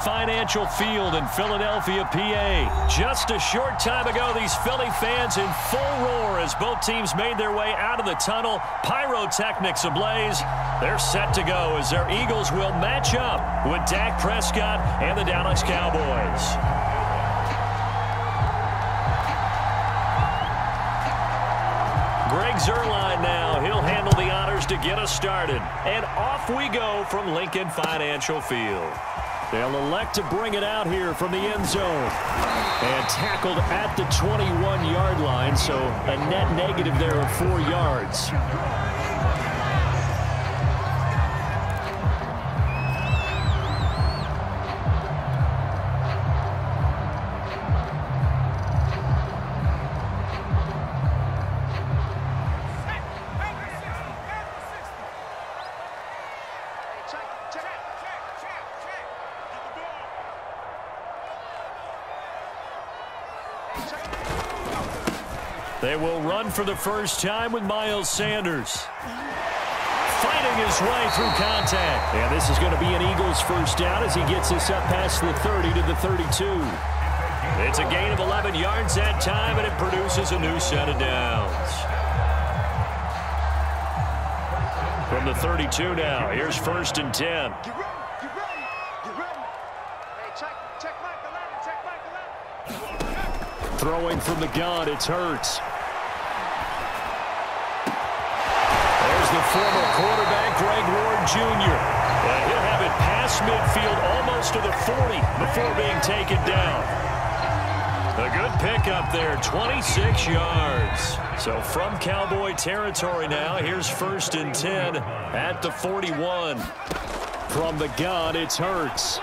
Financial Field in Philadelphia, PA. Just a short time ago, these Philly fans in full roar as both teams made their way out of the tunnel. Pyrotechnics ablaze. They're set to go as their Eagles will match up with Dak Prescott and the Dallas Cowboys. Greg Zuerlein now. He'll handle the honors to get us started. And off we go from Lincoln Financial Field. They'll elect to bring it out here from the end zone. And tackled at the 21-yard line, so a net negative there of 4 yards. They will run for the first time with Miles Sanders. Fighting his way through contact. And this is going to be an Eagles first down as he gets us up past the 30 to the 32. It's a gain of 11 yards that time, and it produces a new set of downs. From the 32 now, here's 1st and 10. Throwing from the gun, it's Hurts. There's the former quarterback, Greg Ward Jr. And he'll have it past midfield almost to the 40 before being taken down. A good pickup there, 26 yards. So from Cowboy territory now, here's 1st and 10 at the 41. From the gun, it's Hurts.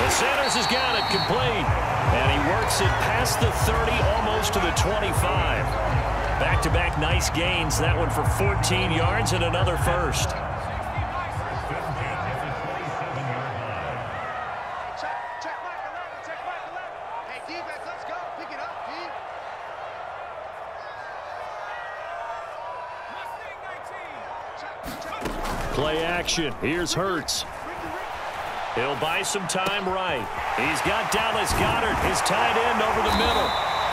Sanders has got it complete. And he works it past the 30, almost to the 25. Back-to-back nice gains. That one for 14 yards and another first. Play action. Here's Hurts. He'll buy some time right. He's got Dallas Goedert, his tight end, over the middle.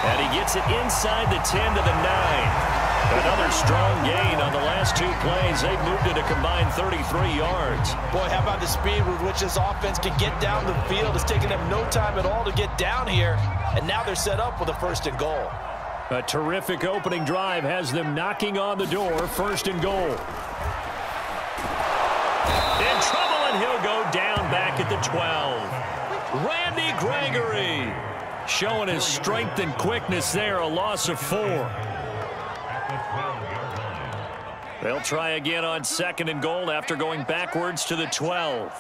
And he gets it inside the 10 to the 9. Another strong gain on the last 2 plays. They've moved it a combined 33 yards. Boy, how about the speed with which this offense can get down the field? It's taken them no time at all to get down here. And now they're set up with a 1st and goal. A terrific opening drive has them knocking on the door. 1st and goal. In trouble, and he'll go down back at the 12. Randy Gregory showing his strength and quickness there, a loss of 4. They'll try again on 2nd and goal after going backwards to the 12.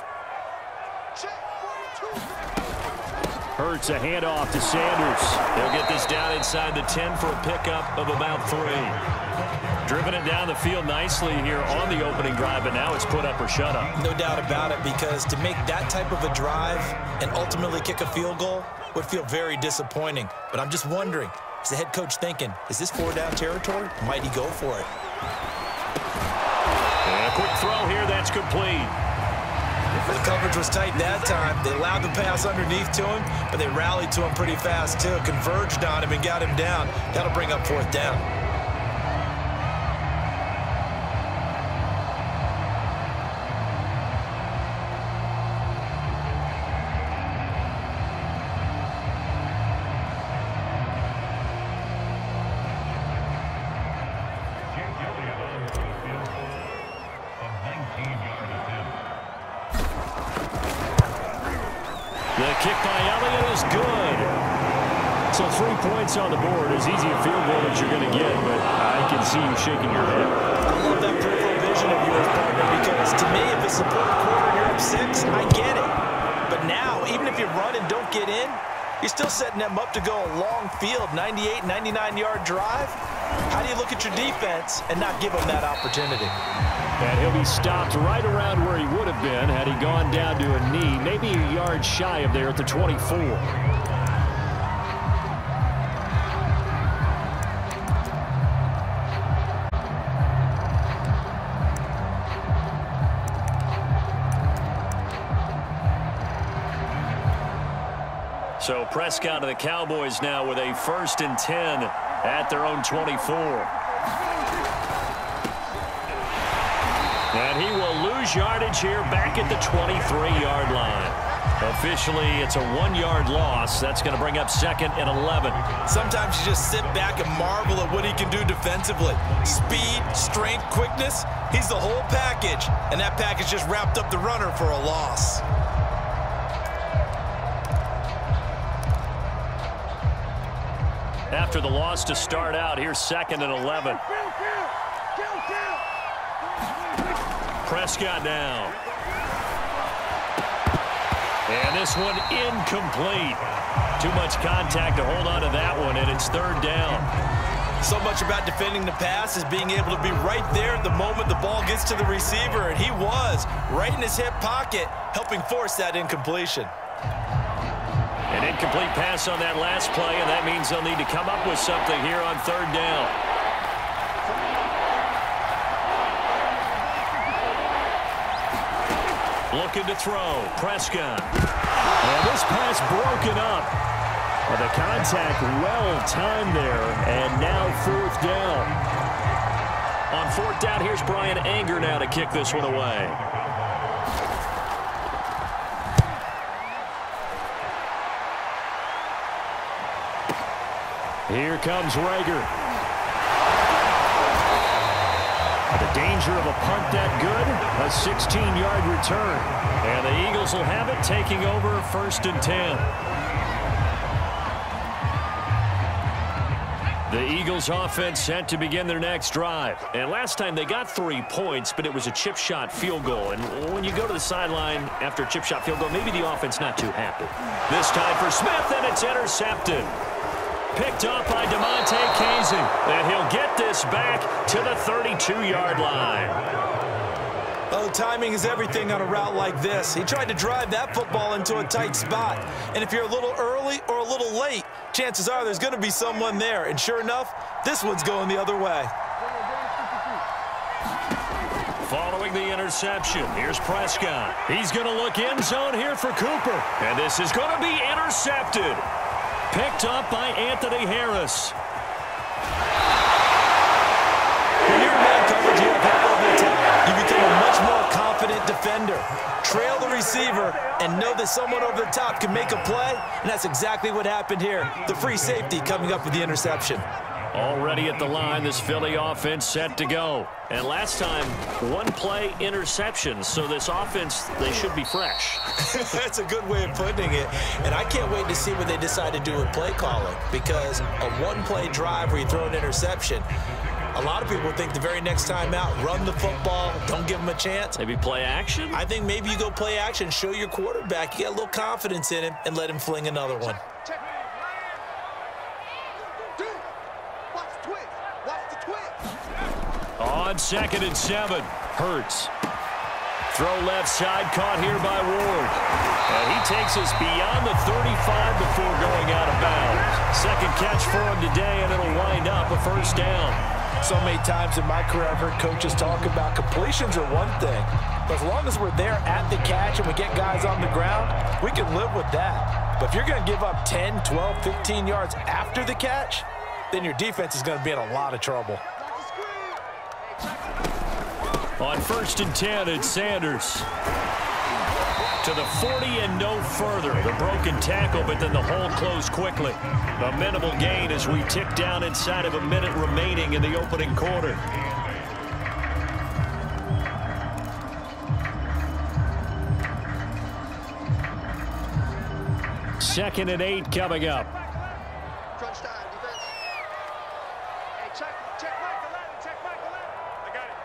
Hurts a handoff to Sanders. He'll get this down inside the 10 for a pickup of about 3. Driven it down the field nicely here on the opening drive, but now it's put up or shut up. No doubt about it, because to make that type of a drive and ultimately kick a field goal would feel very disappointing. But I'm just wondering, is the head coach thinking, is this 4-down territory? Might he go for it? And a quick throw here, that's complete. The coverage was tight that time. They allowed the pass underneath to him, but they rallied to him pretty fast too. Converged on him and got him down. That'll bring up 4th down. The kick by Elliott is good. So 3 points on the board. As easy a field goal as you're going to get, but I can see you shaking your head. I love that peripheral vision of yours, partner, because to me, if it's the 4th quarter and you're up 6, I get it. But now, even if you run and don't get in, you're still setting them up to go a long field, 98, 99-yard drive. How do you look at your defense and not give them that opportunity? And he'll be stopped right around where he would have been had he gone down to a knee, maybe a yard shy of there at the 24. So Prescott and the Cowboys now with a 1st and 10 at their own 24. And he will lose yardage here back at the 23-yard line. Officially, it's a 1-yard loss. That's going to bring up 2nd and 11. Sometimes you just sit back and marvel at what he can do defensively. Speed, strength, quickness, he's the whole package. And that package just wrapped up the runner for a loss. After the loss to start out, here's 2nd and 11. Prescott down. And this one incomplete. Too much contact to hold on to that one, and it's 3rd down. So much about defending the pass is being able to be right there at the moment the ball gets to the receiver, and he was right in his hip pocket, helping force that incompletion. An incomplete pass on that last play, and that means they'll need to come up with something here on 3rd down. Looking to throw. Prescott. And this pass broken up. Well, the contact well timed there, and now 4th down. On 4th down, here's Brian Anger now to kick this one away. Here comes Rager. The danger of a punt that good, a 16-yard return. And the Eagles will have it, taking over 1st and 10. The Eagles offense set to begin their next drive. And last time they got 3 points, but it was a chip shot field goal. And when you go to the sideline after a chip shot field goal, maybe the offense not too happy. This time for Smith, and it's intercepted. Picked up by DeMonte Casey, and he'll get this back to the 32-yard line. Oh, timing is everything on a route like this. He tried to drive that football into a tight spot. And if you're a little early or a little late, chances are there's going to be someone there. And sure enough, this one's going the other way. Following the interception, here's Prescott. He's going to look end zone here for Cooper. And this is going to be intercepted. Picked up by Anthony Harris. When you're in man coverage, you have help over the top. You become a much more confident defender. Trail the receiver and know that someone over the top can make a play, and that's exactly what happened here. The free safety coming up with the interception. Already at the line, this Philly offense set to go. And last time, 1-play interception. So this offense, they should be fresh. That's a good way of putting it. And I can't wait to see what they decide to do with play calling. Because a 1-play drive where you throw an interception, a lot of people think the very next time out, run the football, don't give them a chance. Maybe play action? I think maybe you go play action, show your quarterback, you got a little confidence in him, and let him fling another one. On 2nd and 7, Hurts. Throw left side, caught here by Ward. And he takes us beyond the 35 before going out of bounds. Second catch for him today, and it'll wind up a 1st down. So many times in my career, I've heard coaches talk about completions are one thing. But as long as we're there at the catch and we get guys on the ground, we can live with that. But if you're going to give up 10, 12, 15 yards after the catch, then your defense is going to be in a lot of trouble. On 1st and 10, it's Sanders. To the 40 and no further. The broken tackle, but then the hole closed quickly. A minimal gain as we tick down inside of a minute remaining in the opening quarter. Second and 8 coming up. Crunch time, defense. Hey, check Mike 11, check Mike 11. I got it.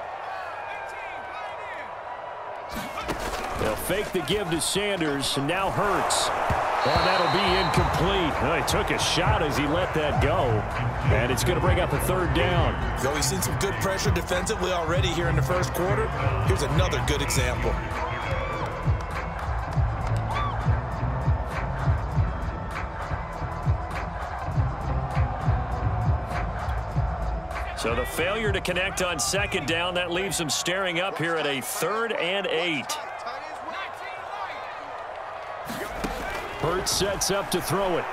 They'll fake the give to Sanders, and now Hurts. And that'll be incomplete. Well, he took a shot as he let that go. And it's going to bring up a 3rd down. So we've seen some good pressure defensively already here in the 1st quarter. Here's another good example. So the failure to connect on 2nd down, that leaves them staring up here at a 3rd and 8. Hurts sets up to throw it.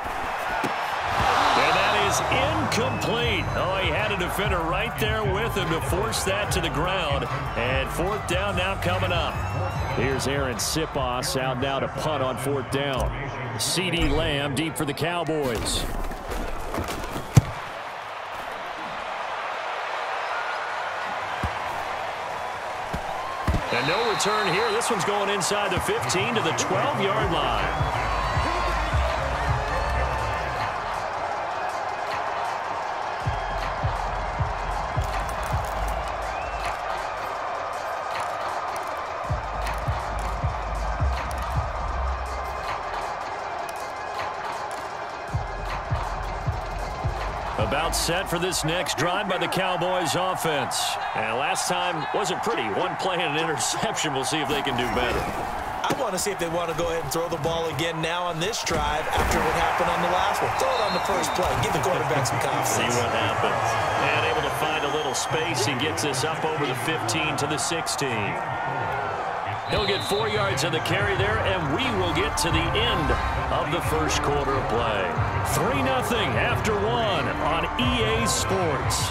And that is incomplete. Oh, he had a defender right there with him to force that to the ground. And fourth down now coming up. Here's Aaron Sipos out now to punt on fourth down. CeeDee Lamb deep for the Cowboys. And no return here. This one's going inside the 15 to the 12-yard line. About set for this next drive by the Cowboys offense. And last time wasn't pretty. One play and an interception. We'll see if they can do better. I want to see if they want to go ahead and throw the ball again now on this drive after what happened on the last one. Throw it on the first play. Give the quarterback some confidence. See what happens. And able to find a little space. He gets this up over the 15 to the 16. He'll get 4 yards on the carry there, and we will get to the end of the first quarter of play. 3-0 after 1 on EA Sports.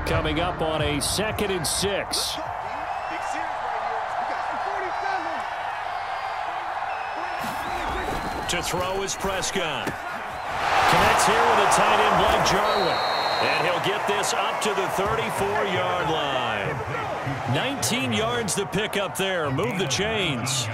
Coming up on a 2nd and 6. To throw is Prescott. Connects here with a tight end like Jarwin. And he'll get this up to the 34-yard line. 19 yards to pick up there. Move the chains.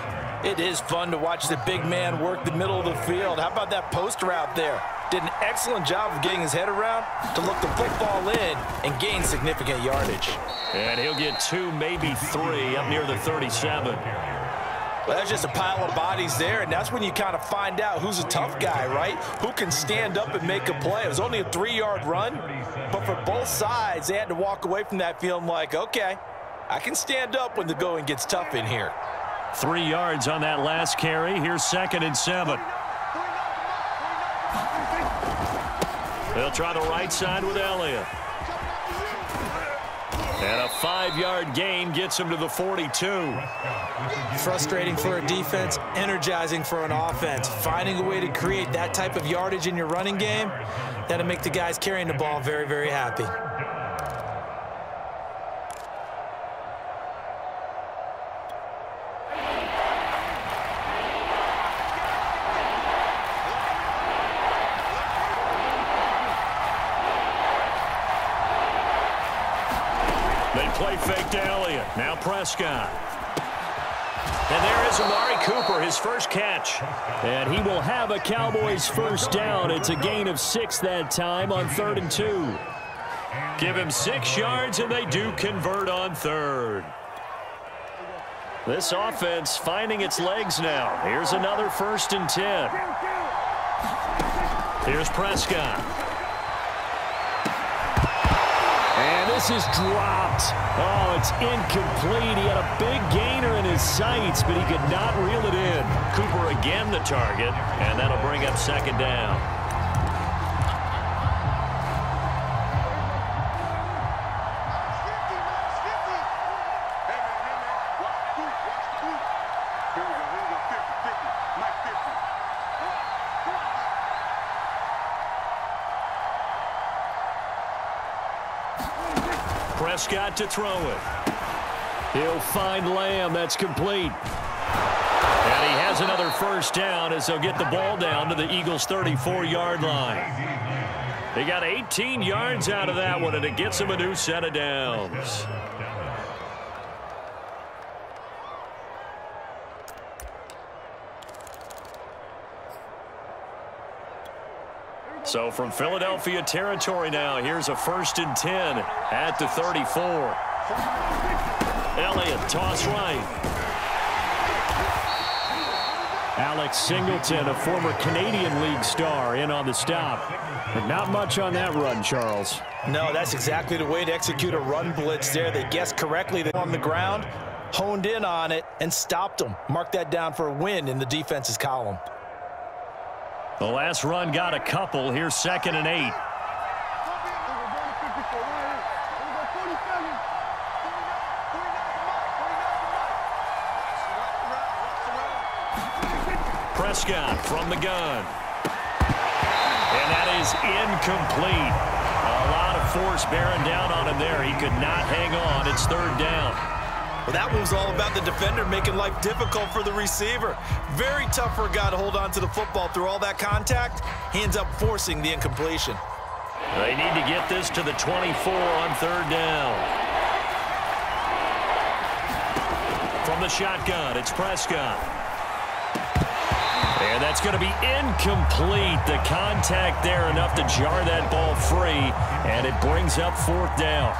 It is fun to watch the big man work the middle of the field. How about that post route there? Did an excellent job of getting his head around to look the football in and gain significant yardage. And he'll get 2, maybe 3 up near the 37. Well, that's just a pile of bodies there, and that's when you kind of find out who's a tough guy, right? Who can stand up and make a play. It was only a 3-yard run, but for both sides, they had to walk away from that feeling like, okay, I can stand up when the going gets tough in here. 3 yards on that last carry. Here's 2nd and 7. They'll try the right side with Elliott. And a 5-yard gain gets him to the 42. Frustrating for a defense, energizing for an offense. Finding a way to create that type of yardage in your running game, that'll make the guys carrying the ball very, very happy. They play fake to Elliott. Now Prescott. And there is Amari Cooper, his first catch. And he will have a Cowboys first down. It's a gain of 6 that time on 3rd and 2. Give him 6 yards, and they do convert on 3rd. This offense finding its legs now. Here's another 1st and 10. Here's Prescott. And this is dropped. Oh, it's incomplete. He had a big gainer in his sights, but he could not reel it in. Cooper again the target, and that'll bring up 2nd down. Prescott to throw it. He'll find Lamb. That's complete. And he has another first down as they'll get the ball down to the Eagles' 34-yard line. They got 18 yards out of that one, and it gets them a new set of downs. So from Philadelphia territory now, here's a 1st and 10 at the 34. Elliott, toss right. Alex Singleton, a former Canadian League star, in on the stop. But not much on that run, Charles. No, that's exactly the way to execute a run blitz there. They guessed correctly. They on the ground, honed in on it, and stopped them. Mark that down for a win in the defense's column. The last run got a couple. Here's 2nd and 8. Prescott from the gun. And that is incomplete. A lot of force bearing down on him there. He could not hang on. It's third down. Well, that was all about the defender making life difficult for the receiver. Very tough for a guy to hold on to the football through all that contact. He ends up forcing the incompletion. They need to get this to the 24 on third down. From the shotgun, it's Prescott. And that's going to be incomplete. The contact there enough to jar that ball free, and it brings up fourth down.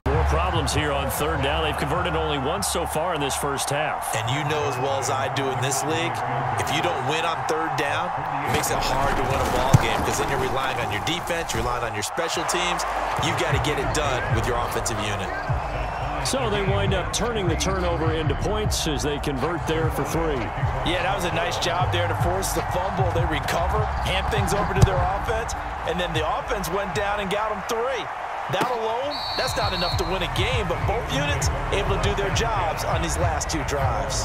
More problems here on third down. They've converted only once so far in this first half. And you know as well as I do in this league, if you don't win on third down, it makes it hard to win a ball game because then you're relying on your defense, you're relying on your special teams. You've got to get it done with your offensive unit. So they wind up turning the turnover into points as they convert there for 3. Yeah, that was a nice job there to force the fumble. They recover, hand things over to their offense, and then the offense went down and got them 3. That alone, that's not enough to win a game, but both units able to do their jobs on these last 2 drives.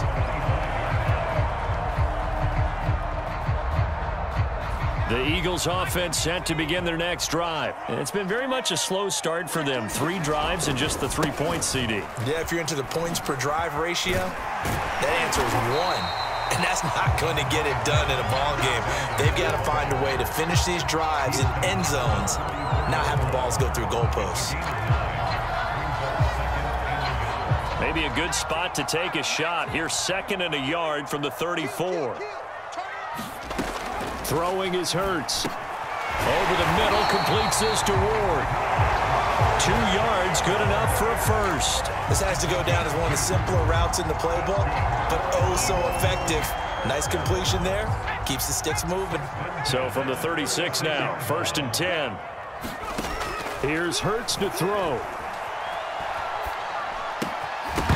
The Eagles offense set to begin their next drive. It's been very much a slow start for them. 3 drives and just the 3 points, CD. Yeah, if you're into the points per drive ratio, that answer is 1. And that's not going to get it done in a ball game. They've got to find a way to finish these drives in end zones, not having balls go through goalposts. Maybe a good spot to take a shot. Here's 2nd and a yard from the 34. Throwing is Hurts. Over the middle, completes this to Ward. 2 yards, good enough for a first. This has to go down as one of the simpler routes in the playbook, but oh so effective. Nice completion there. Keeps the sticks moving. So from the 36 now, 1st and 10. Here's Hurts to throw.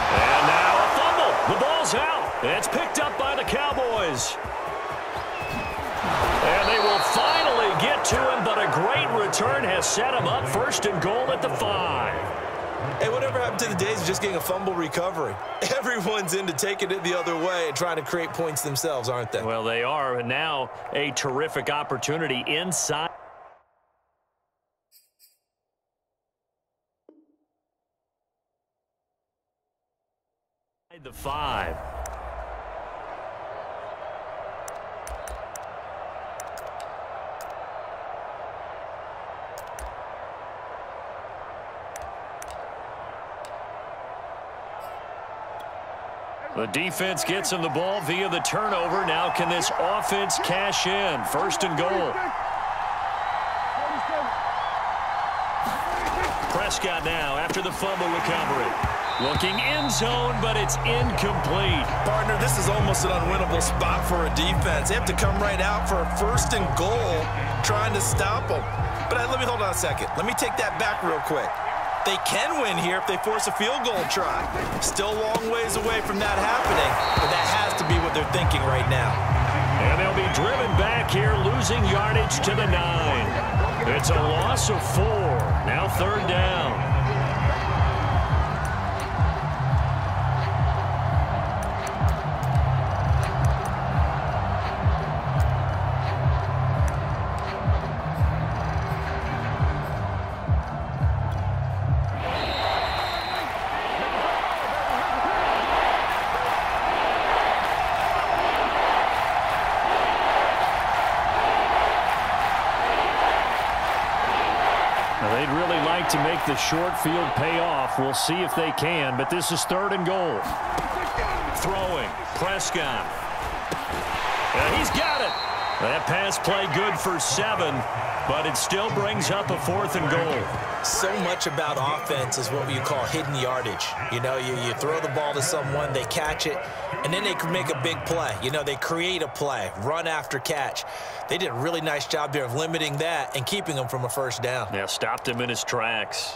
And now a fumble. The ball's out. It's picked up by the Cowboys. And they will finally get to him, but a great return has set him up 1st and goal at the 5. Hey, whatever happened to the days of just getting a fumble recovery? Everyone's into taking it the other way and trying to create points themselves, aren't they? Well, they are, and now a terrific opportunity inside the 5. The defense gets him the ball via the turnover. Now can this offense cash in? 1st and goal. Prescott now after the fumble recovery. Looking end zone, but it's incomplete. Partner, this is almost an unwinnable spot for a defense. They have to come right out for a 1st and goal trying to stop them. But let me hold on a second. Let me take that back real quick. They can win here if they force a field goal try. Still a long ways away from that happening, but that has to be what they're thinking right now. And they'll be driven back here, losing yardage to the 9. It's a loss of 4. Now 3rd down. They'd really like to make the short field pay off. We'll see if they can, but this is 3rd and goal. Throwing, Prescott. And he's got it. That pass play good for 7, but it still brings up a 4th and goal. So much about offense is what you call hidden yardage. You know, you throw the ball to someone, they catch it, and then they can make a big play. You know, they create a play, run after catch. They did a really nice job there of limiting that and keeping them from a 1st down. Yeah, stopped him in his tracks.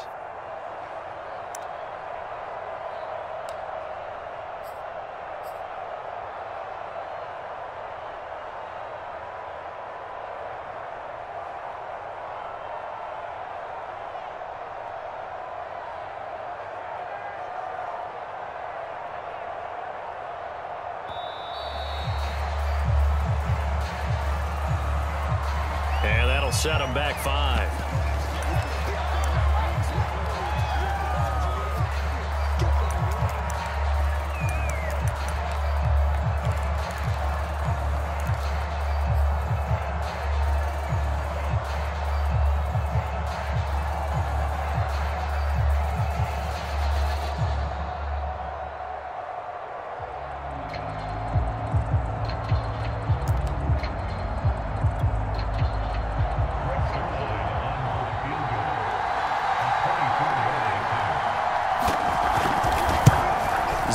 That'll set them back 5.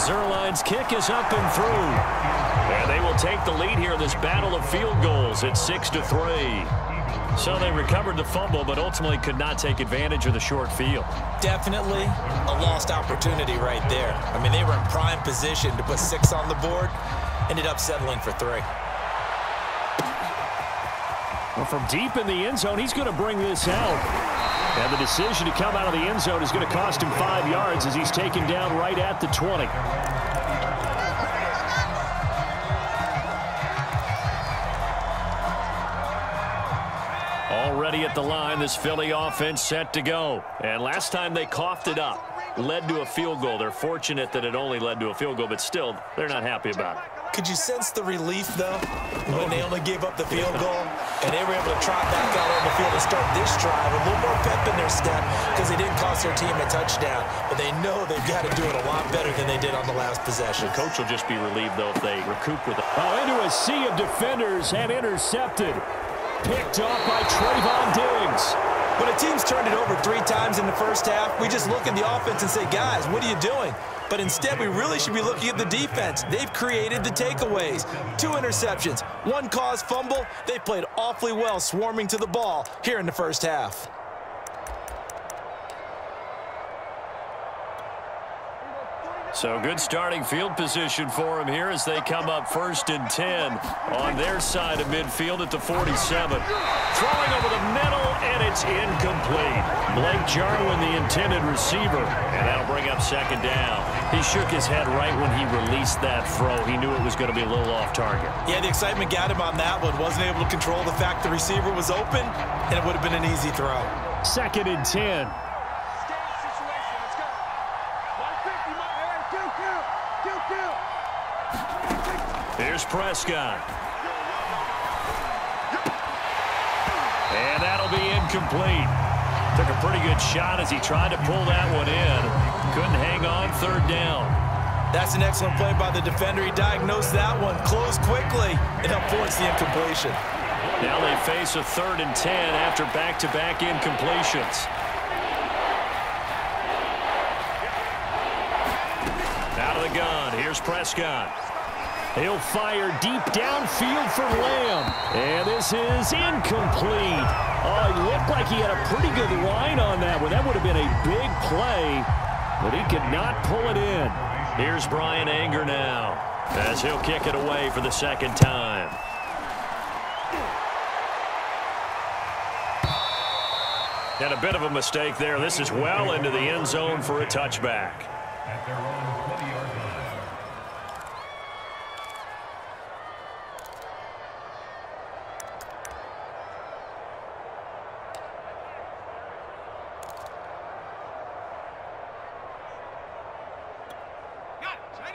Zerline's kick is up and through. And they will take the lead here in this battle of field goals at 6-3. So they recovered the fumble, but ultimately could not take advantage of the short field. Definitely a lost opportunity right there. I mean, they were in prime position to put 6 on the board. Ended up settling for 3. Well, from deep in the end zone, he's going to bring this out. And the decision to come out of the end zone is going to cost him 5 yards as he's taken down right at the 20. Already at the line, this Philly offense set to go. And last time they coughed it up, led to a field goal. They're fortunate that it only led to a field goal, but still, they're not happy about it. Could you sense the relief, though, when they only gave up the field goal and they were able to trot back out on the field and start this drive a little more pep in their step because they didn't cost their team a touchdown, but they know they've got to do it a lot better than they did on the last possession. The coach will just be relieved, though, if they recoup with it. Oh, into a sea of defenders and intercepted. Picked off by Trayvon Diggs. When a team's turned it over 3 times in the first half, we just look at the offense and say, guys, what are you doing? But instead, we really should be looking at the defense. They've created the takeaways. 2 interceptions, 1 caused fumble. They played awfully well swarming to the ball here in the first half. So good starting field position for him here as they come up 1st and 10 on their side of midfield at the 47. Throwing over the middle, and it's incomplete. Blake Jarwin, the intended receiver, and that'll bring up 2nd down. He shook his head right when he released that throw. He knew it was going to be a little off target. Yeah, the excitement got him on that one. Wasn't able to control the fact the receiver was open, and it would have been an easy throw. 2nd and 10. Here's Prescott. And that'll be incomplete. Took a pretty good shot as he tried to pull that one in. Couldn't hang on 3rd down. That's an excellent play by the defender. He diagnosed that one, closed quickly, and avoids the incompletion. Now they face a 3rd and 10 after back-to-back incompletions. Out of the gun, here's Prescott. He'll fire deep downfield for Lamb. And this is incomplete. Oh, it looked like he had a pretty good line on that one. That would have been a big play, but he could not pull it in. Here's Brian Anger now as he'll kick it away for the 2nd time. And a bit of a mistake there. This is well into the end zone for a touchback. At their own 20-yard line.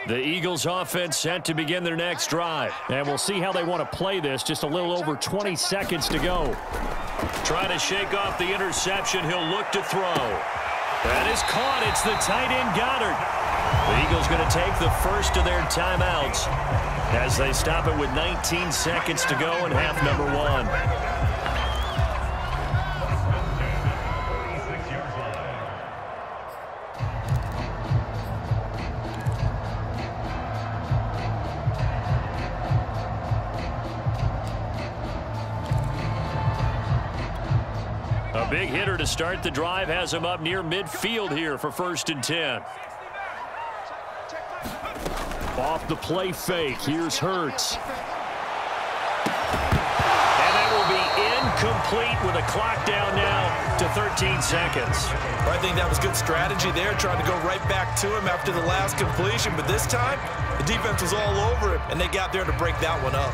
The Eagles offense set to begin their next drive. And we'll see how they want to play this. Just a little over 20 seconds to go. Trying to shake off the interception. He'll look to throw. That is caught. It's the tight end Goddard. The Eagles going to take the first of their timeouts as they stop it with 19 seconds to go in half number 1. A big hitter to start the drive has him up near midfield here for 1st and 10. Off the play fake. Here's Hurts. And that will be incomplete with a clock down now to 13 seconds. I think that was good strategy there, trying to go right back to him after the last completion. But this time, the defense was all over him, and they got there to break that one up.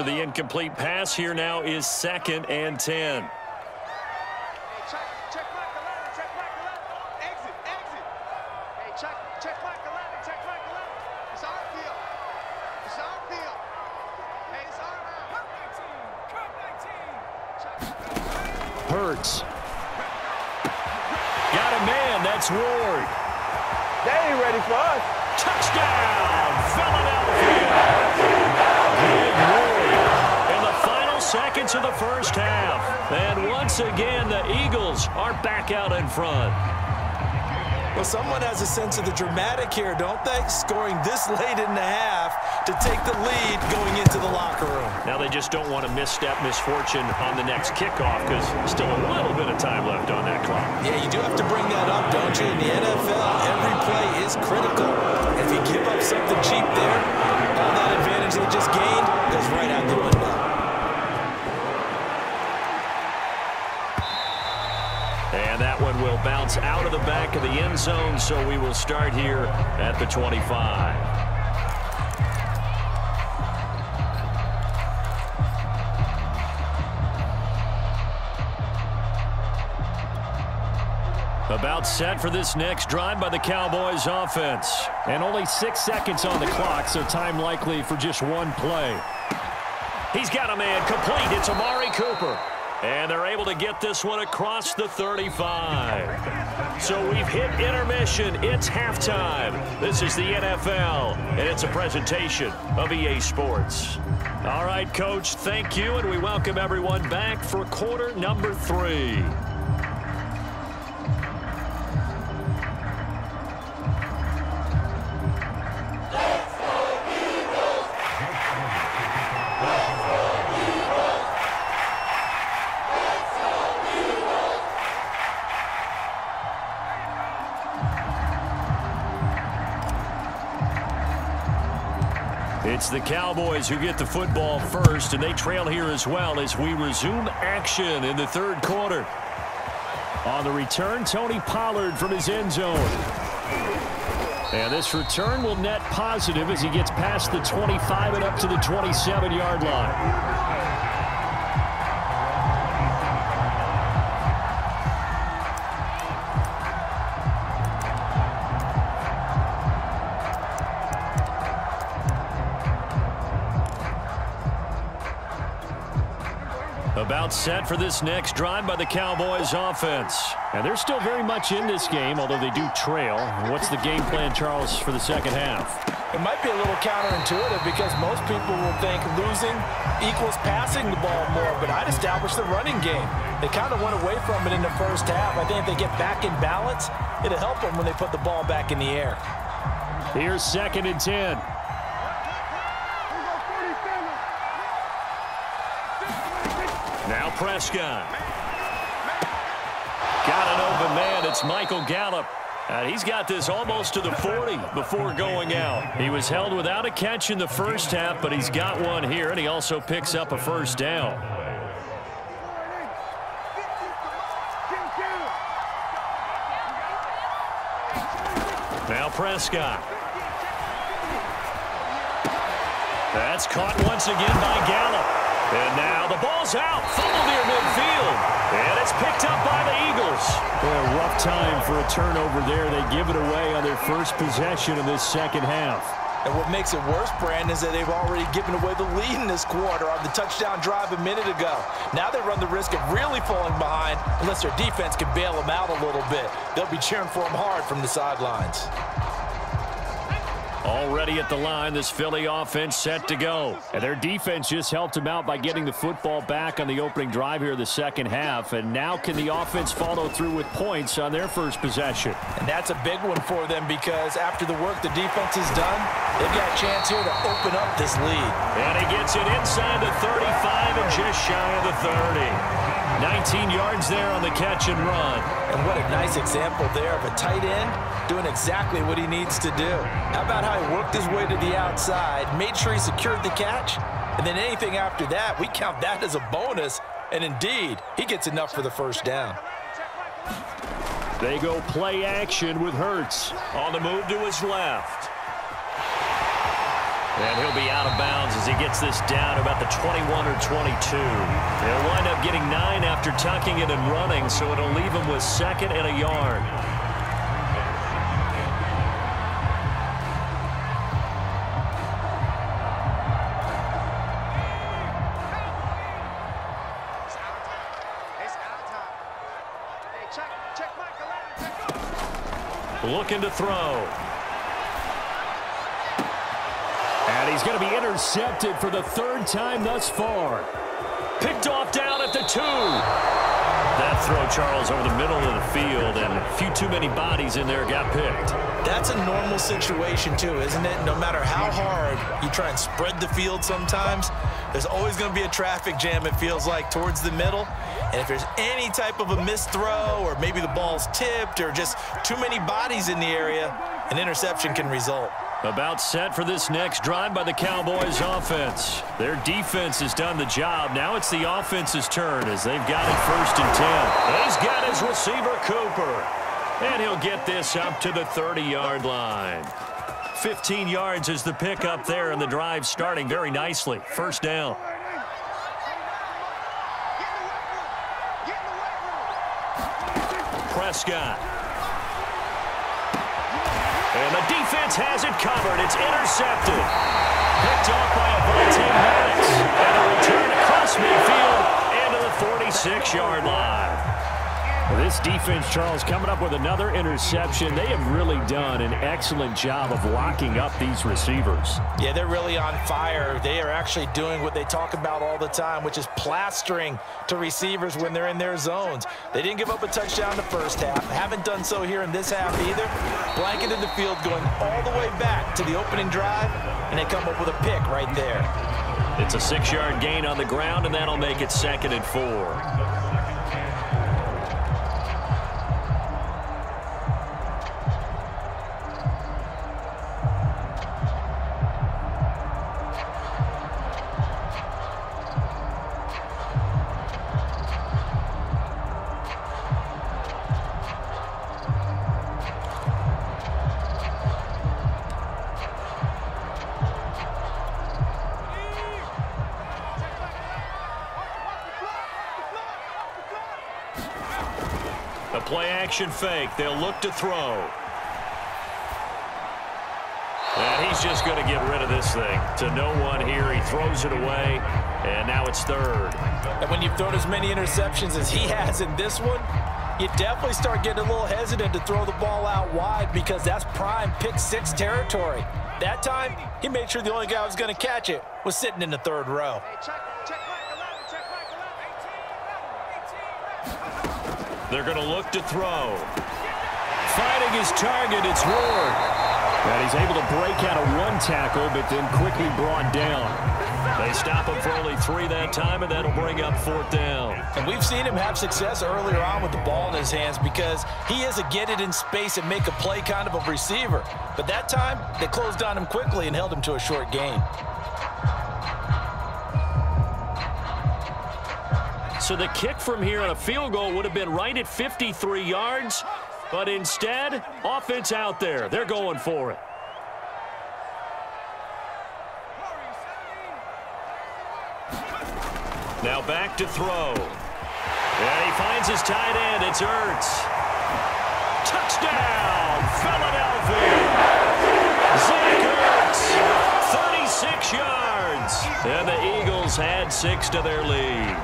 after the incomplete pass. Here now is 2nd and 10. Check back 11, check back 11. Exit. Hey, check back 11, check back 11. It's our field. It's our field. Hey, it's our now. Curve 19. Hurts. Got a man. That's Ward. They ain't ready for us. Touchdown, Philadelphia. Greg Ward in the final seconds of the first half. And once again, the Eagles are back out in front. Well, someone has a sense of the dramatic here, don't they? Scoring this late in the half to take the lead going into the locker room. Now they just don't want to misstep misfortune on the next kickoff because still a little bit of time left on that clock. Yeah, you do have to bring that up, don't you? In the NFL, every play is critical. If you give up something cheap there, all that advantage they just gained goes right out the window. And that one will bounce out of the back of the end zone, so we will start here at the 25. About set for this next drive by the Cowboys offense. And only 6 seconds on the clock, so time likely for just one play. He's got a man complete. It's Amari Cooper. And they're able to get this one across the 35. So we've hit intermission. It's halftime. This is the NFL, and it's a presentation of EA Sports. All right, Coach, thank you, and we welcome everyone back for quarter number 3. It's the Cowboys who get the football first, and they trail here as well as we resume action in the third quarter. On the return, Tony Pollard from his end zone. And this return will net positive as he gets past the 25 and up to the 27-yard line. About set for this next drive by the Cowboys offense. And they're still very much in this game, although they do trail. What's the game plan, Charles, for the second half? It might be a little counterintuitive because most people will think losing equals passing the ball more, but I'd establish the running game. They kind of went away from it in the first half. I think if they get back in balance, it'll help them when they put the ball back in the air. Here's 2nd and 10. Now Prescott. Got an open man. It's Michael Gallup. And he's got this almost to the 40 before going out. He was held without a catch in the first half, but he's got one here, and he also picks up a first down. Now Prescott. That's caught once again by Gallup. And now the ball's out. Fumble near midfield. And it's picked up by the Eagles. Boy, a rough time for a turnover there. They give it away on their first possession of this second half. And what makes it worse, Brandon, is that they've already given away the lead in this quarter on the touchdown drive a minute ago. Now they run the risk of really falling behind unless their defense can bail them out a little bit. They'll be cheering for them hard from the sidelines. Already at the line, this Philly offense set to go. And their defense just helped them out by getting the football back on the opening drive here in the second half. And now can the offense follow through with points on their first possession? And that's a big one for them because after the work the defense has done, they've got a chance here to open up this lead. And he gets it inside the 35 and just shy of the 30. 19 yards there on the catch and run. And what a nice example there of a tight end doing exactly what he needs to do. How about how he worked his way to the outside, made sure he secured the catch, and then anything after that, we count that as a bonus. And indeed, he gets enough for the first down. They go play action with Hurts on the move to his left. And he'll be out of bounds as he gets this down about the 21 or 22. They'll wind up getting 9 after tucking it and running, so it'll leave him with 2nd and a yard. Looking to throw. And he's going to be intercepted for the 3rd time thus far. Picked off down at the 2. That throw, Charles, over the middle of the field, and a few too many bodies in there got picked. That's a normal situation, too, isn't it? No matter how hard you try and spread the field sometimes, there's always going to be a traffic jam, it feels like, towards the middle. And if there's any type of a missed throw, or maybe the ball's tipped, or just too many bodies in the area, an interception can result. About set for this next drive by the Cowboys offense. Their defense has done the job. Now it's the offense's turn as they've got it 1st and 10. He's got his receiver, Cooper. And he'll get this up to the 30-yard line. 15 yards is the pickup there, and the drive starting very nicely. 1st down. Prescott. And the defense has it covered. It's intercepted. Picked off by Avonte Maddox. And a return across midfield and to the 46-yard line. This defense, Charles, coming up with another interception. They have really done an excellent job of locking up these receivers. Yeah, they're really on fire. They are actually doing what they talk about all the time, which is plastering to receivers when they're in their zones. They didn't give up a touchdown the 1st half. Haven't done so here in this half either. Blanketed the field going all the way back to the opening drive, and they come up with a pick right there. It's a 6-yard gain on the ground, and that'll make it 2nd and 4. A play-action fake. They'll look to throw. And he's just going to get rid of this thing. To no one here. He throws it away, and now it's 3rd. And when you've thrown as many interceptions as he has in this one, you definitely start getting a little hesitant to throw the ball out wide because that's prime pick-6 territory. That time, he made sure the only guy who was going to catch it was sitting in the 3rd row. They're going to look to throw. Finding his target, it's Ward. And he's able to break out of 1 tackle, but then quickly brought down. They stop him for only 3 that time, and that'll bring up 4th down. And we've seen him have success earlier on with the ball in his hands because he is a get it in space and make a play kind of a receiver. But that time, they closed on him quickly and held him to a short gain. So the kick from here on a field goal would have been right at 53 yards, but instead, offense out there. They're going for it. Now back to throw. And he finds his tight end. It's Ertz. Touchdown, Philadelphia. Zach Ertz, 36 yards. And the Eagles had 6 to their lead.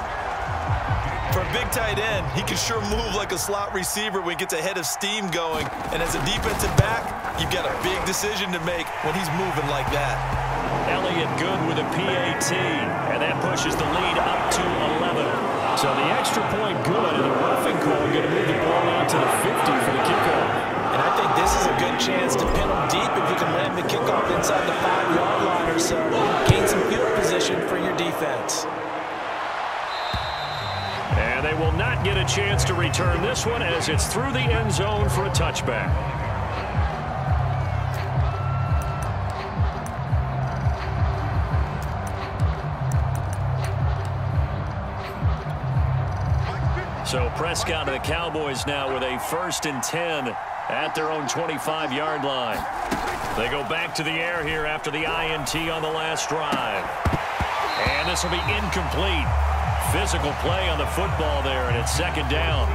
For a big tight end, he can sure move like a slot receiver when he gets a head of steam going. And as a defensive back, you've got a big decision to make when he's moving like that. Elliott good with a PAT, and that pushes the lead up to 11. So the extra point good, and the roughing call going to move the ball out to the 50 for the kickoff. And I think this is a good chance to pin him deep if you can land the kickoff inside the 5-yard line or so. Gain some field position for your defense. And they will not get a chance to return this one as it's through the end zone for a touchback. So Prescott and the Cowboys now with a 1st and 10 at their own 25-yard line. They go back to the air here after the INT on the last drive. And this will be incomplete. Physical play on the football there, and it's 2nd down.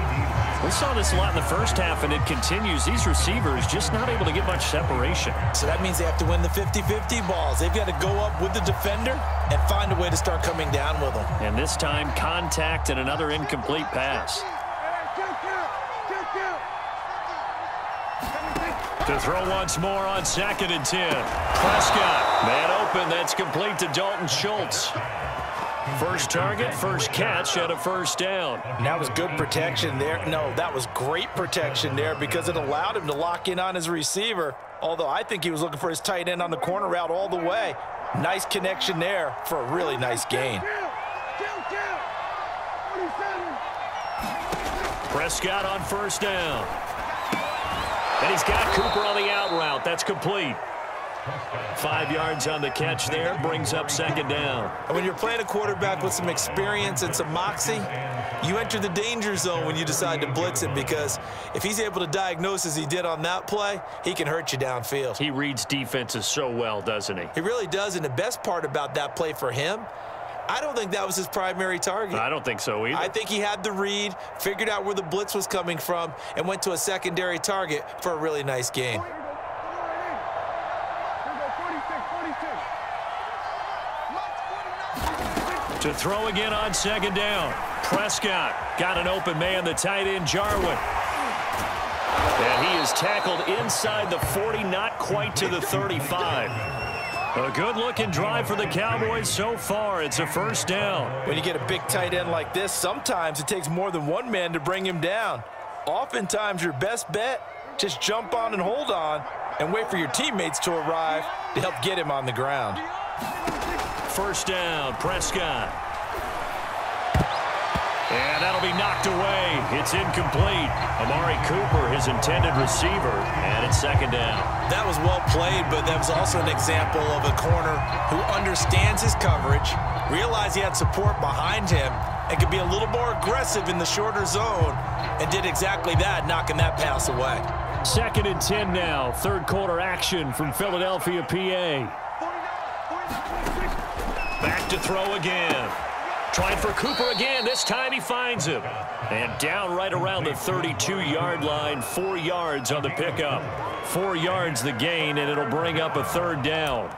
We saw this a lot in the first half, and it continues. These receivers just not able to get much separation. So that means they have to win the 50-50 balls. They've got to go up with the defender and find a way to start coming down with them. And this time, contact and another incomplete pass. To throw once more on 2nd and 10. Prescott, man open. That's complete to Dalton Schultz. First target, first catch, and a 1st down. And that was good protection there. No, that was great protection there because it allowed him to lock in on his receiver, although I think he was looking for his tight end on the corner route all the way. Nice connection there for a really nice gain. Prescott on 1st down. And he's got Cooper on the out route. That's complete. 5 yards on the catch there, brings up 2nd down. And when you're playing a quarterback with some experience and some moxie, you enter the danger zone when you decide to blitz him, because if he's able to diagnose as he did on that play, he can hurt you downfield. He reads defenses so well, doesn't he? He really does, and the best part about that play for him, I don't think that was his primary target. I don't think so either. I think he had the read, figured out where the blitz was coming from, and went to a secondary target for a really nice gain. To throw again on 2nd down. Prescott got an open man, the tight end, Jarwin. And he is tackled inside the 40, not quite to the 35. A good-looking drive for the Cowboys so far. It's a 1st down. When you get a big tight end like this, sometimes it takes more than one man to bring him down. Oftentimes, your best bet, just jump on and hold on and wait for your teammates to arrive to help get him on the ground. 1st down, Prescott. And that'll be knocked away. It's incomplete. Amari Cooper, his intended receiver, and it's 2nd down. That was well played, but that was also an example of a corner who understands his coverage, realized he had support behind him, and could be a little more aggressive in the shorter zone, and did exactly that, knocking that pass away. 2nd and 10 now. 3rd quarter action from Philadelphia, PA. Back to throw again. Trying for Cooper again. This time he finds him. And down right around the 32-yard line. 4 yards on the pickup. 4 yards the gain, and it'll bring up a 3rd down.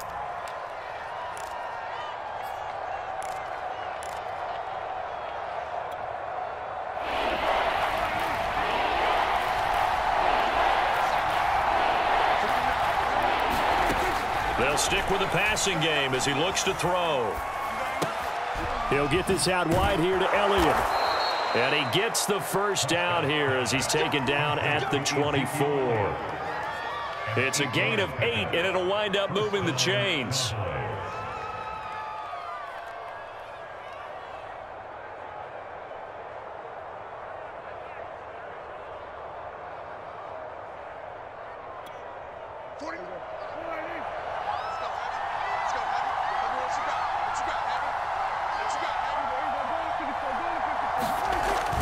They'll stick with the passing game as he looks to throw. He'll get this out wide here to Elliott. And he gets the 1st down here as he's taken down at the 24. It's a gain of 8, and it'll wind up moving the chains.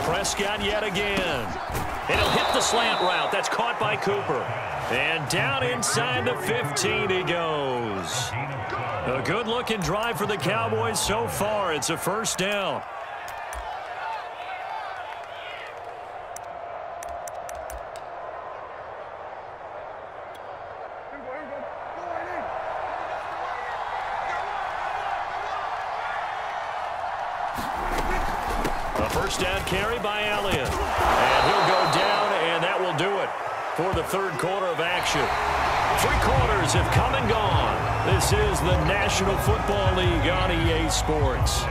Prescott yet again. And he'll hit the slant route. That's caught by Cooper. And down inside the 15 he goes. A good-looking drive for the Cowboys so far. It's a 1st down. A 1st down carry by Elliott. And he'll go down, and that will do it for the 3rd quarter of action. 3 quarters have come and gone. This is the National Football League on EA Sports.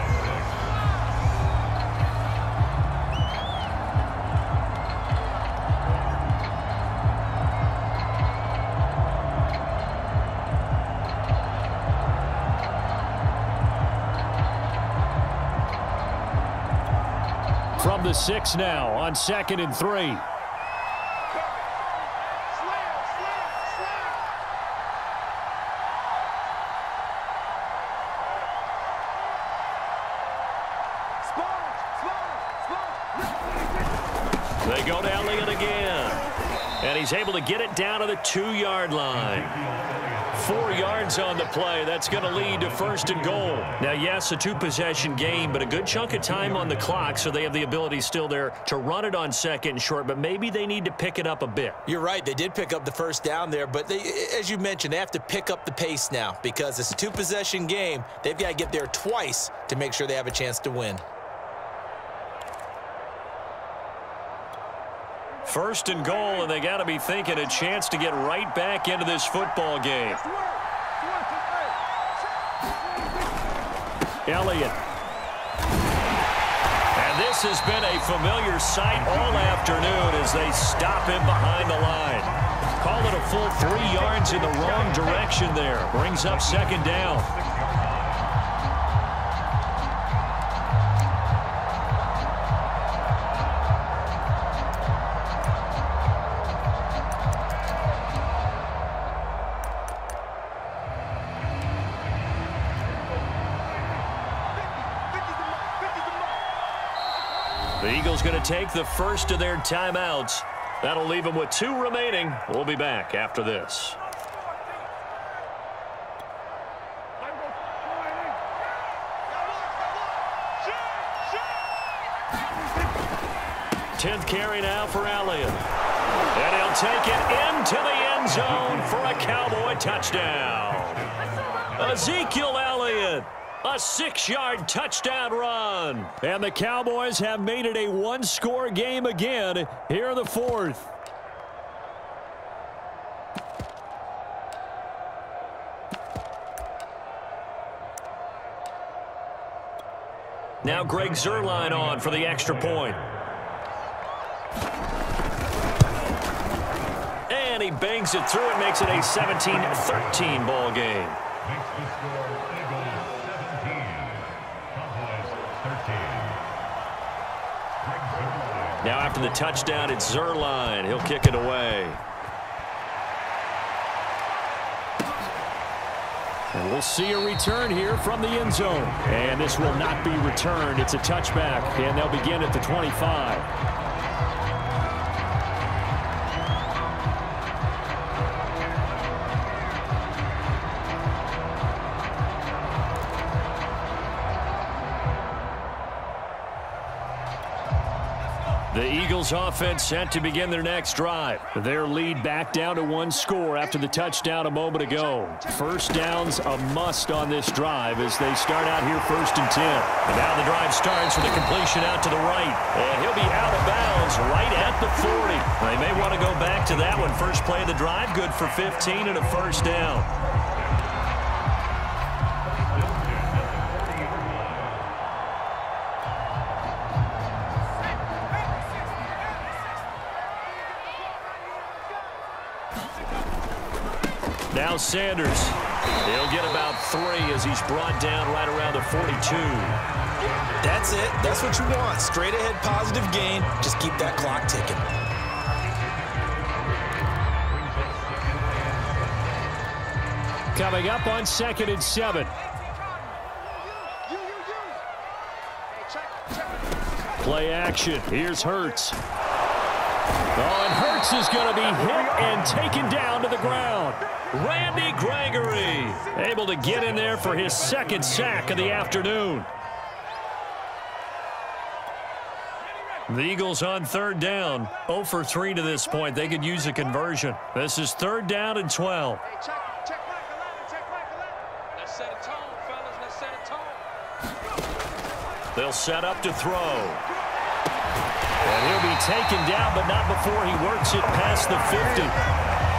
From the 6 now on 2nd and 3. They go to Elliott again. And he's able to get it down to the 2-yard line. 4 yards on the play. That's going to lead to 1st and goal. Now, yes, a 2-possession game, but a good chunk of time on the clock, so they have the ability still there to run it on 2nd and short, but maybe they need to pick it up a bit. You're right. They did pick up the 1st down there, but they, as you mentioned, they have to pick up the pace now because it's a 2-possession game. They've got to get there twice to make sure they have a chance to win. 1st and goal, and they got to be thinking a chance to get right back into this football game. Elliott. And this has been a familiar sight all afternoon as they stop him behind the line. Call it a full 3 yards in the wrong direction there. Brings up 2nd down. The Eagles going to take the first of their timeouts. That'll leave them with 2 remaining. We'll be back after this. 10th carry now for Elliott. And he'll take it into the end zone for a Cowboy touchdown. Ezekiel Elliott. A 6-yard touchdown run. And the Cowboys have made it a 1-score game again here in the 4th. Now Greg Zuerlein on for the extra point. And he bangs it through and makes it a 17-13 ball game. Now after the touchdown, it's Zuerlein. He'll kick it away. And we'll see a return here from the end zone. And this will not be returned. It's a touchback, and they'll begin at the 25. The Eagles offense set to begin their next drive. Their lead back down to 1 score after the touchdown a moment ago. 1st down's a must on this drive as they start out here 1st and 10. And now the drive starts with a completion out to the right. And he'll be out of bounds right at the 40. They may want to go back to that one. First play of the drive, good for 15 and a 1st down. Now Sanders. He'll get about 3 as he's brought down right around the 42. That's it. That's what you want. Straight ahead positive gain. Just keep that clock ticking. Coming up on 2nd and 7. Play action. Here's Hurts. Oh, and Hurts is going to be hit and taken down to the ground. Randy Gregory able to get in there for his 2nd sack of the afternoon. The Eagles on 3rd down. 0 for 3 to this point. They could use a conversion. This is 3rd down and 12. Hey, check Mike 11, check Mike 11. Let's set a tone, fellas. Let's set a tone. They'll set up to throw. And he'll be taken down, but not before he works it past the 50.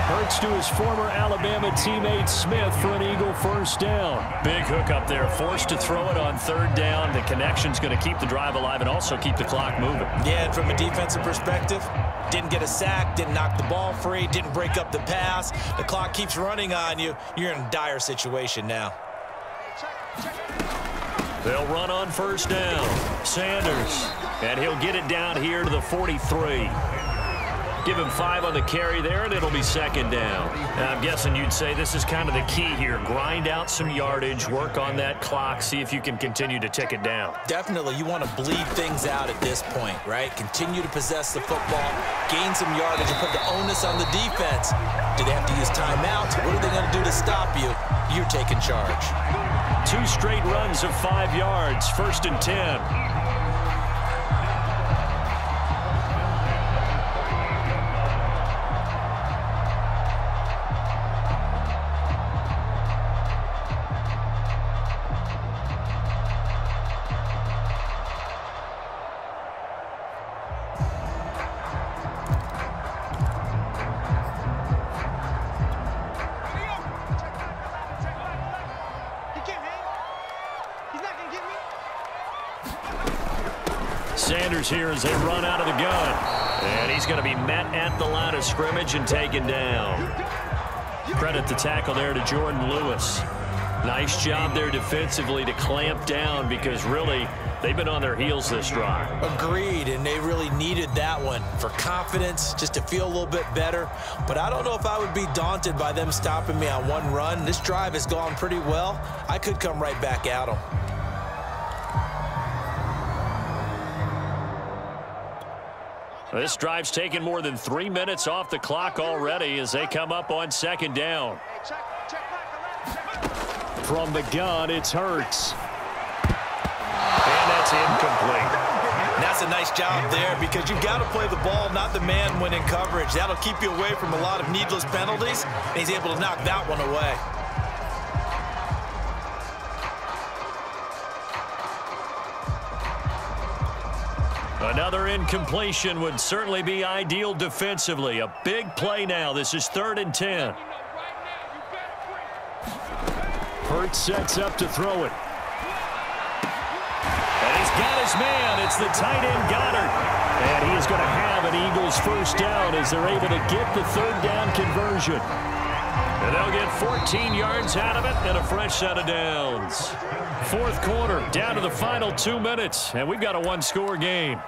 Hurts to his former Alabama teammate Smith for an Eagle 1st down. Big hook up there, forced to throw it on 3rd down. The connection's going to keep the drive alive and also keep the clock moving. Yeah, and from a defensive perspective, didn't get a sack, didn't knock the ball free, didn't break up the pass. The clock keeps running on you. You're in a dire situation now. They'll run on 1st down. Sanders, and he'll get it down here to the 43. Give him 5 on the carry there, and it'll be second down. Now, I'm guessing you'd say this is kind of the key here. Grind out some yardage, work on that clock, see if you can continue to tick it down. Definitely, you want to bleed things out at this point, right? Continue to possess the football, gain some yardage, and put the onus on the defense. Do they have to use timeouts? What are they going to do to stop you? You're taking charge. 2 straight runs of 5 yards, 1st and 10. Sanders here as they run out of the gun. And he's going to be met at the line of scrimmage and taken down. Credit the tackle there to Jordan Lewis. Nice job there defensively to clamp down because really they've been on their heels this drive. Agreed, and they really needed that one for confidence, just to feel a little bit better. But I don't know if I would be daunted by them stopping me on one run. This drive has gone pretty well. I could come right back at them. This drive's taken more than 3 minutes off the clock already as they come up on second down. From the gun, it's Hurts. And that's incomplete. That's a nice job there because you've got to play the ball, not the man when in coverage. That'll keep you away from a lot of needless penalties, and he's able to knock that one away. Another incompletion would certainly be ideal defensively. A big play now. This is 3rd and 10. Hurts sets up to throw it. And he's got his man. It's the tight end Goddard. And he is going to have an Eagles first down as they're able to get the 3rd down conversion. And they'll get 14 yards out of it and a fresh set of downs. 4th quarter, down to the final 2 minutes, and we've got a 1-score game.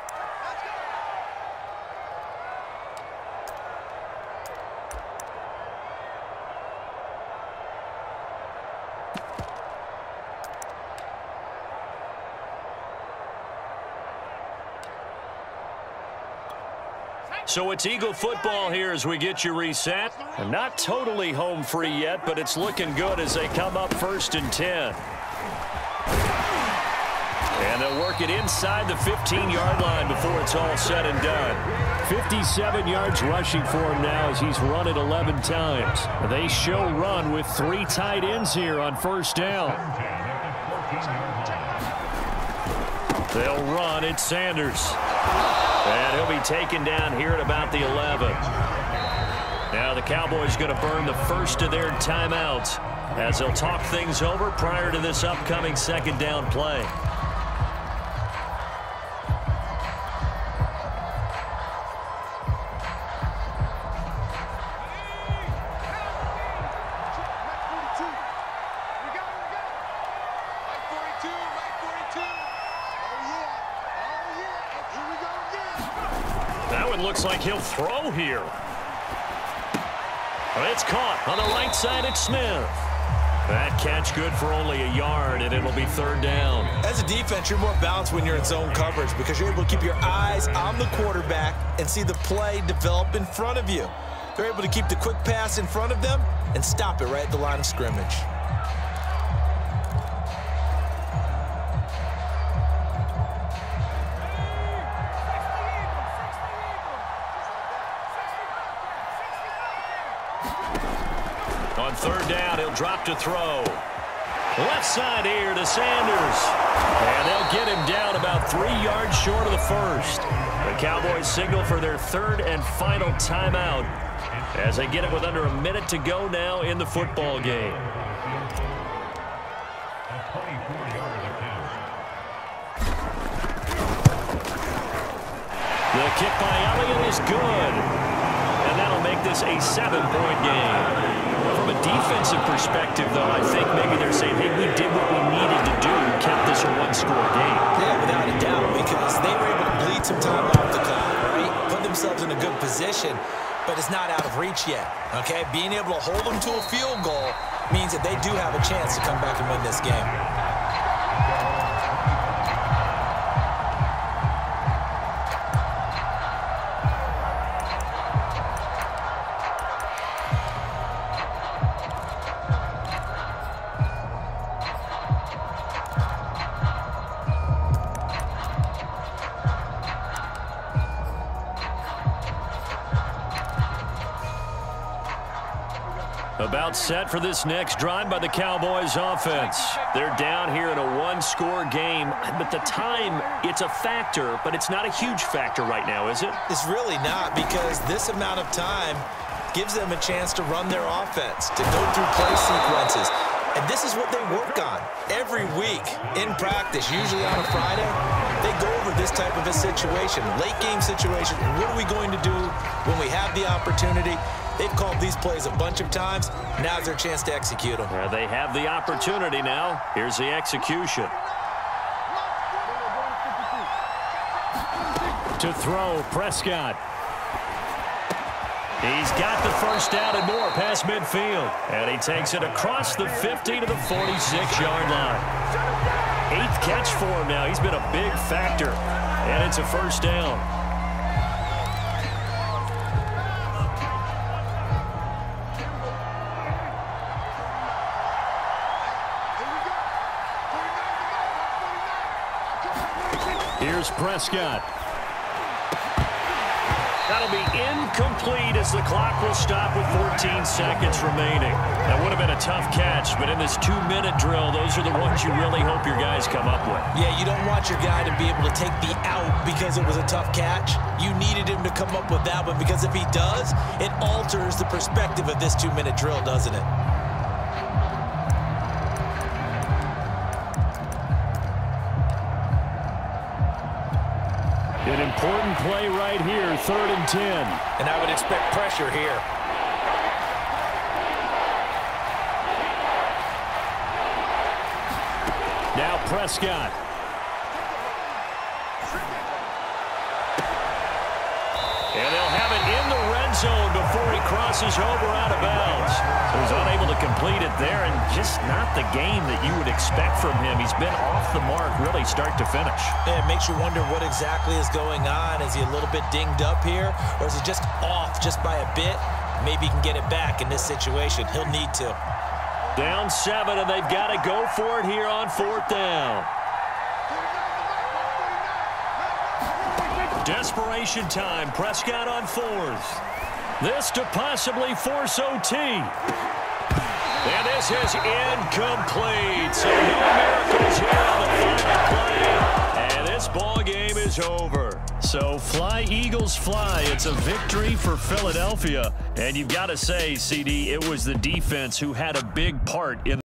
So it's Eagle football here as we get you reset. And not totally home free yet, but it's looking good as they come up 1st and 10. And they'll work it inside the 15-yard line before it's all said and done. 57 yards rushing for him now as he's run it 11 times. They show run with 3 tight ends here on 1st down. They'll run. It's Sanders. And he'll be taken down here at about the 11. Now the Cowboys going to burn the first of their timeouts as they'll talk things over prior to this upcoming 2nd down play. Looks like he'll throw here. It's caught on the right side. It's Smith. That catch good for only a yard, and it'll be 3rd down. As a defense, you're more balanced when you're in zone coverage because you're able to keep your eyes on the quarterback and see the play develop in front of you. They're able to keep the quick pass in front of them and stop it right at the line of scrimmage. On 3rd down, he'll drop to throw. Left side here to Sanders. And they'll get him down about 3 yards short of the 1st. The Cowboys signal for their 3rd and final timeout as they get it with under a minute to go now in the football game. The kick by Elliott is good. And that'll make this a 7-point game. From a defensive perspective, though, I think maybe they're saying, hey, we did what we needed to do and kept this a 1-score game. Yeah, without a doubt, because they were able to bleed some time off the clock, right? Put them themselves in a good position, but it's not out of reach yet, okay? Being able to hold them to a field goal means that they do have a chance to come back and win this game. About set for this next drive by the Cowboys offense. They're down here in a one-score game, but the time, it's a factor, but it's not a huge factor right now, is it? It's really not, because this amount of time gives them a chance to run their offense, to go through play sequences. And this is what they work on every week in practice, usually on a Friday. They go over this type of a situation, late game situation. What are we going to do when we have the opportunity? They've called these plays a bunch of times. Now's their chance to execute them. Well, they have the opportunity now. Here's the execution. To throw, Prescott. He's got the first down and more past midfield. And he takes it across the 50 to the 46-yard line. 8th catch for him now. He's been a big factor. And it's a first down. Here's Prescott. That'll be incomplete as the clock will stop with 14 seconds remaining. That would have been a tough catch, but in this 2-minute drill, those are the ones you really hope your guys come up with. Yeah, you don't want your guy to be able to take the out because it was a tough catch. You needed him to come up with that one, because if he does, it alters the perspective of this 2-minute drill, doesn't it? An important play right here, 3rd and 10. And I would expect pressure here. Now Prescott. And they'll have it in the red zone before he crosses over out of bounds. So he's unable to complete it there, and just not the game that you would expect from him. He's been off the mark really start to finish. Yeah, it makes you wonder what exactly is going on. Is he a little bit dinged up here, or is he just off just by a bit? Maybe he can get it back in this situation. He'll need to. Down 7, and they've got to go for it here on 4th down. Desperation time. Prescott on 4th. This to possibly force OT. And this is incomplete. So no miracles here on the final play. And this ball game is over. So fly, Eagles, fly. It's a victory for Philadelphia. And you've got to say, CD, it was the defense who had a big part in